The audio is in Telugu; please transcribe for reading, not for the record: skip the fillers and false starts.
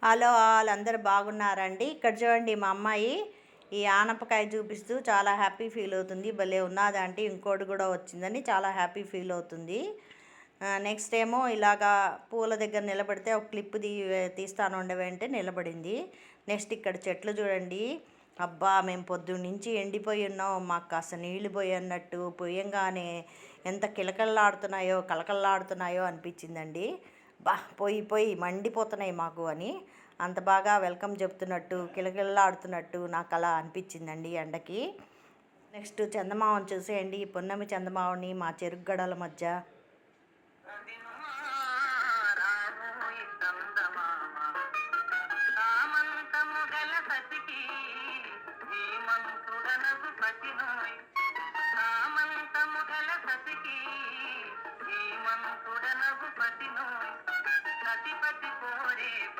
హలో ఆల్ అందరూ బాగున్నారండి. ఇక్కడ చూడండి మా అమ్మాయి ఈ ఆనపకాయ చూపిస్తూ చాలా హ్యాపీ ఫీల్ అవుతుంది. భలే ఉన్నది ఆంటీ, ఇంకోటి కూడా వచ్చిందని చాలా హ్యాపీ ఫీల్ అవుతుంది. నెక్స్ట్ ఏమో ఇలాగా పూల దగ్గర నిలబడితే ఒక క్లిప్ తీస్తాను ఉండవే అంటే నిలబడింది. నెక్స్ట్ ఇక్కడ చెట్లు చూడండి. అబ్బా మేము పొద్దున్న నుంచి ఎండిపోయి ఉన్నాం, మాకు కాస్త నీళ్లు పోయన్నట్టు పోయంగానే ఎంత కిలకల్లాడుతున్నాయో కలకల్లాడుతున్నాయో అనిపించిందండి. బా పోయి పోయి మండిపోతున్నాయి మాకు అని అంత బాగా వెల్కమ్ చెప్తున్నట్టు కిలకిల్లాడుతున్నట్టు నాకు అలా అనిపించిందండి ఎండకి. నెక్స్ట్ చందమామను చూసేయండి, పున్నమి చందమామని మా చెరుకు గడల మధ్య